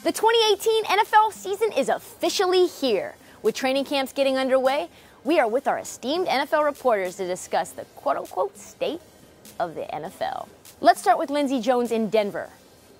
The 2018 NFL season is officially here. With training camps getting underway, we are with our esteemed NFL reporters to discuss the quote-unquote state of the NFL. Let's start with Lindsey Jones in Denver.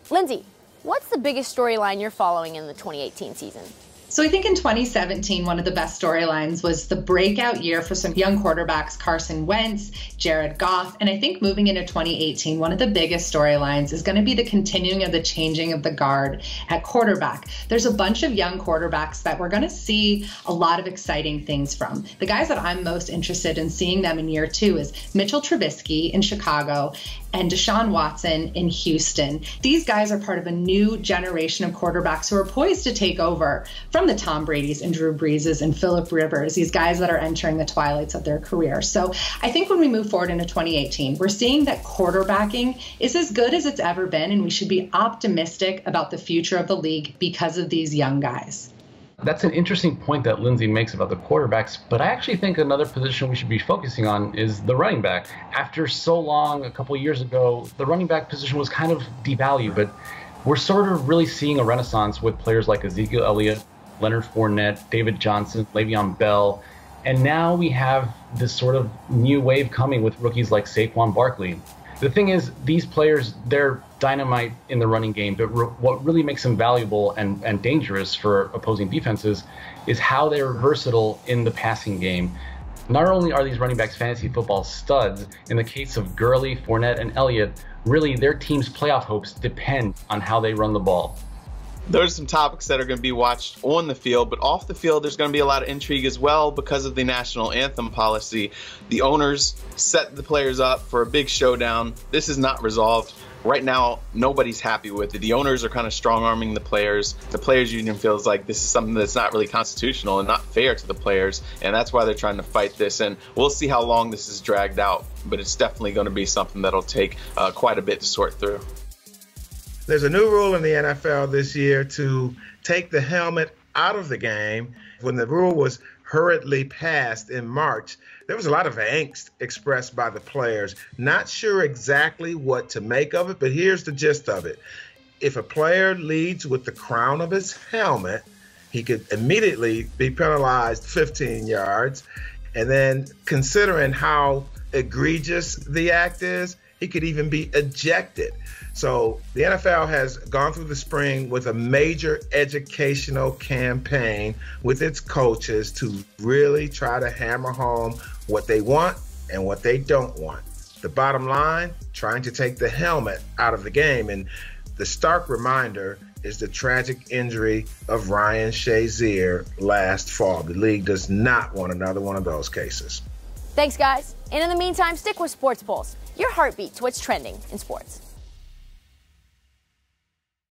Lindsey, what's the biggest storyline you're following in the 2018 season? So I think in 2017, one of the best storylines was the breakout year for some young quarterbacks, Carson Wentz, Jared Goff. And I think moving into 2018, one of the biggest storylines is going to be the continuing of the changing of the guard at quarterback. There's a bunch of young quarterbacks that we're going to see a lot of exciting things from. The guys that I'm most interested in seeing them in year two is Mitchell Trubisky in Chicago and Deshaun Watson in Houston. These guys are part of a new generation of quarterbacks who are poised to take over from the Tom Brady's and Drew Breeses and Phillip Rivers, these guys that are entering the twilights of their career. So I think when we move forward into 2018, we're seeing that quarterbacking is as good as it's ever been, and we should be optimistic about the future of the league because of these young guys. That's an interesting point that Lindsey makes about the quarterbacks, but I actually think another position we should be focusing on is the running back. After so long, a couple of years ago, the running back position was kind of devalued, but we're sort of really seeing a renaissance with players like Ezekiel Elliott, Leonard Fournette, David Johnson, Le'Veon Bell, and now we have this sort of new wave coming with rookies like Saquon Barkley. The thing is, these players, they're dynamite in the running game, but what really makes them valuable and dangerous for opposing defenses is how they're versatile in the passing game. Not only are these running backs fantasy football studs, in the case of Gurley, Fournette, and Elliott, really their team's playoff hopes depend on how they run the ball. There's some topics that are going to be watched on the field, but off the field, there's going to be a lot of intrigue as well because of the national anthem policy. The owners set the players up for a big showdown. This is not resolved. Right now, nobody's happy with it. The owners are kind of strong-arming the players. The players' union feels like this is something that's not really constitutional and not fair to the players, and that's why they're trying to fight this. And we'll see how long this is dragged out, but it's definitely going to be something that'll take quite a bit to sort through. There's a new rule in the NFL this year to take the helmet out of the game. When the rule was hurriedly passed in March, there was a lot of angst expressed by the players. Not sure exactly what to make of it, but here's the gist of it. If a player leads with the crown of his helmet, he could immediately be penalized 15 yards. And then considering how egregious the act is, he could even be ejected. So the NFL has gone through the spring with a major educational campaign with its coaches to really try to hammer home what they want and what they don't want. The bottom line, trying to take the helmet out of the game. And the stark reminder is the tragic injury of Ryan Shazier last fall. The league does not want another one of those cases. Thanks, guys. And in the meantime, stick with Sports Pulse, your heartbeat to what's trending in sports.